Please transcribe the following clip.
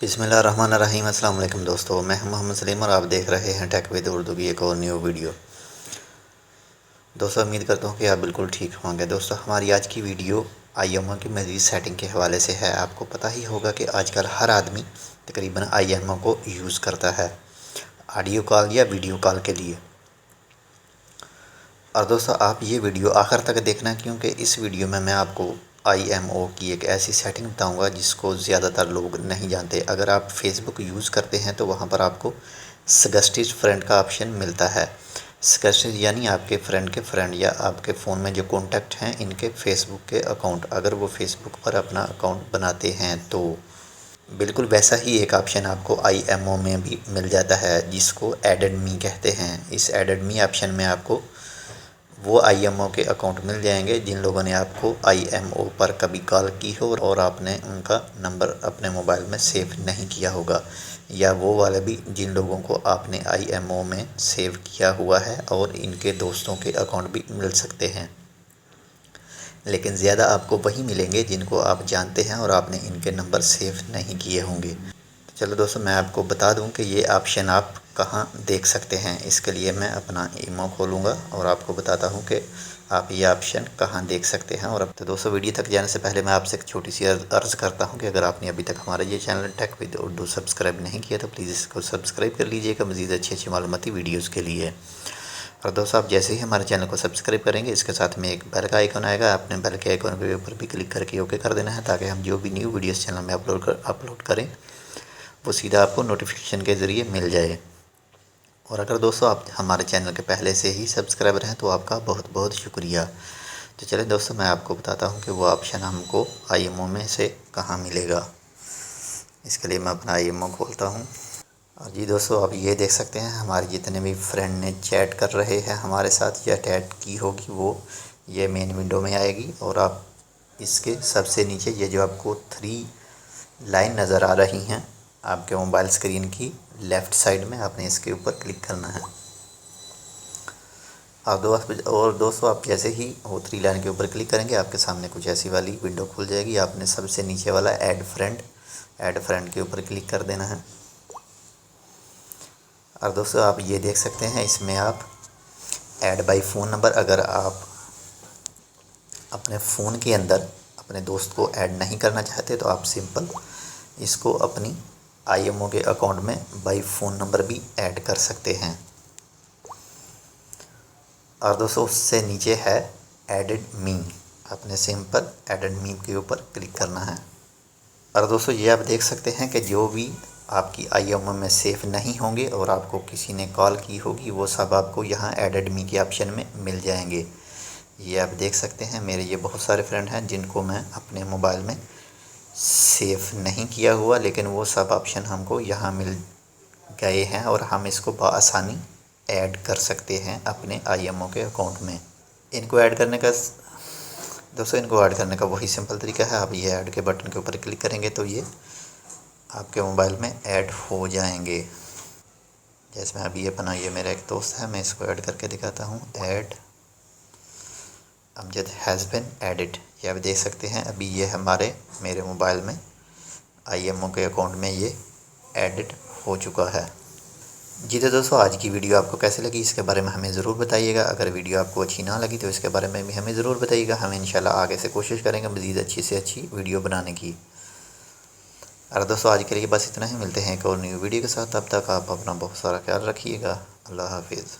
بسم اللہ الرحمن الرحیم۔ السلام علیکم دوستو، میں ہوں محمد سلیم اور آپ دیکھ رہے ہیں ٹیک ود اردو کی ایک اور نیو ویڈیو۔ دوستو امید کرتا ہوں کہ آپ بالکل ٹھیک ہوں گے۔ دوستو ہماری آج کی ویڈیو آئی ایم او کی مزید سیٹنگ کے حوالے سے ہے۔ آپ کو پتہ ہی ہوگا کہ آج کل ہر آدمی تقریباً آئی ایم او کو یوز کرتا ہے آڈیو کال یا ویڈیو کال کے لیے۔ اور دوستو آپ یہ ویڈیو آخر تک دیکھنا، کیونکہ اس ویڈیو میں آپ کو آئی ایم او کی ایک ایسی سیٹنگ بتاؤں گا جس کو زیادہ تر لوگ نہیں جانتے۔ اگر آپ فیس بک یوز کرتے ہیں تو وہاں پر آپ کو سجسٹڈ فرینڈ کا آپشن ملتا ہے۔ سجسٹڈ یعنی آپ کے فرینڈ یا آپ کے فون میں جو کانٹیکٹ ہیں ان کے فیس بک کے اکاؤنٹ، اگر وہ فیس بک پر اپنا اکاؤنٹ بناتے ہیں تو بالکل ویسا ہی ایک آپشن آپ کو آئی ایم او میں بھی مل جاتا ہے جس کو ایڈڈ می کہتے ہیں۔ اس ایڈڈ می آپشن میں آپ کو وہ آئی ایم او کے اکاؤنٹ مل جائیں گے جن لوگوں نے آپ کو آئی ایم او پر کبھی کال کی ہو اور آپ نے ان کا نمبر اپنے موبائل میں سیو نہیں کیا ہوگا، یا وہ والے بھی جن لوگوں کو آپ نے آئی ایم او میں سیو کیا ہوا ہے اور ان کے دوستوں کے اکاؤنٹ بھی مل سکتے ہیں، لیکن زیادہ آپ کو وہی ملیں گے جن کو آپ جانتے ہیں اور آپ نے ان کے نمبر سیو نہیں کیے ہوں گے۔ چلو دوستو میں آپ کو بتا دوں کہ یہ آپشن آپ کہاں دیکھ سکتے ہیں۔ اس کے لیے میں اپنا ایمو کھولوں گا اور آپ کو بتاتا ہوں کہ آپ یہ آپشن کہاں دیکھ سکتے ہیں۔ اور اب تو دوستو ویڈیو تک جانے سے پہلے میں آپ سے ایک چھوٹی سی عرض کرتا ہوں کہ اگر آپ نے ابھی تک ہمارا یہ channel take with Urdu subscribe نہیں کیا تو پلیز اس کو سبسکرائب کر لیجیے گا مزید اچھی معلوماتی ویڈیوز کے لیے۔ اور دوستو آپ جیسے ہی ہمارے چینل کو سبسکرائب کریں گے اس کے ساتھ میں ایک بیل کا آئیکن آئے گا، آپ نے بیل کے آئیکن کے اوپر بھی کلک کر کے اوکے کر دینا ہے تاکہ ہم جو بھی نیو ویڈیوز چینل میں اپلوڈ کریں وہ سیدھا آپ کو نوٹیفیکیشن کے ذریعے مل جائے۔ اور اگر دوستو آپ ہمارے چینل کے پہلے سے ہی سبسکرائبر ہیں تو آپ کا بہت بہت شکریہ۔ تو چلیں دوستو میں آپ کو بتاتا ہوں کہ وہ آپشن ہم کو آئی ایم او میں سے کہاں ملے گا۔ اس کے لیے میں اپنا آئی ایم او کھولتا ہوں۔ اور جی دوستو آپ یہ دیکھ سکتے ہیں ہمارے جتنے بھی فرینڈ نے چیٹ کر رہے ہیں ہمارے ساتھ یا چیٹ کی ہوگی وہ یہ مین ونڈو میں آئے گی، اور آپ اس کے سب سے نیچے یہ جو آپ کو 3 لائن نظر آ رہی ہیں آپ کے موبائل اسکرین کی لیفٹ سائڈ میں، آپ نے اس کے اوپر کلک کرنا ہے۔ اور دوستو آپ جیسے ہی وہ 3 لائن کے اوپر کلک کریں گے آپ کے سامنے کچھ ایسی والی ونڈو کھل جائے گی۔ آپ نے سب سے نیچے والا ایڈ فرینڈ کے اوپر کلک کر دینا ہے۔ اور دوستو آپ یہ دیکھ سکتے ہیں اس میں آپ ایڈ بائی فون نمبر، اگر آپ اپنے فون کے اندر اپنے دوست کو ایڈ نہیں کرنا چاہتے تو آپ سمپل اس کو اپنی آئی ایم او کے اکاؤنٹ میں بائی فون نمبر بھی ایڈ کر سکتے ہیں۔ اور دوستو اس سے نیچے ہے ایڈڈ می، آپ نے سمپل ایڈڈ می کے اوپر کلک کرنا ہے۔ اور دوستو یہ آپ دیکھ سکتے ہیں کہ جو بھی آپ کی آئی ایم او میں سیف نہیں ہوں گے اور آپ کو کسی نے کال کی ہوگی وہ سب آپ کو یہاں ایڈڈ می کے آپشن میں مل جائیں گے۔ یہ آپ دیکھ سکتے ہیں میرے یہ بہت سارے فرینڈ ہیں جن کو میں اپنے موبائل میں سیف نہیں کیا ہوا، لیکن وہ سب آپشن ہم کو یہاں مل گئے ہیں اور ہم اس کو بآسانی ایڈ کر سکتے ہیں اپنے آئی ایم او کے اکاؤنٹ میں۔ ان کو ایڈ کرنے کا وہی سمپل طریقہ ہے، آپ یہ ایڈ کے بٹن کے اوپر کلک کریں گے تو یہ آپ کے موبائل میں ایڈ ہو جائیں گے۔ جیسے میں ابھی یہ میرا ایک دوست ہے، میں اس کو ایڈ کر کے دکھاتا ہوں۔ Add Amjad has been added, یہ آپ دیکھ سکتے ہیں ابھی یہ میرے موبائل میں آئی ایم او کے اکاؤنٹ میں یہ ایڈڈ ہو چکا ہے۔ جی تو دوستو آج کی ویڈیو آپ کو کیسے لگی اس کے بارے میں ہمیں ضرور بتائیے گا۔ اگر ویڈیو آپ کو اچھی نہ لگی تو اس کے بارے میں بھی ہمیں ضرور بتائیے گا، ہم انشاءاللہ آگے سے کوشش کریں گے مزید اچھی سے اچھی ویڈیو بنانے کی۔ اور دوستو آج کے لیے بس اتنا ہی، ملتے ہیں ایک اور نیو ویڈیو کے ساتھ، تب تک آپ اپنا بہت سارا خیال رکھیے گا۔ اللہ حافظ۔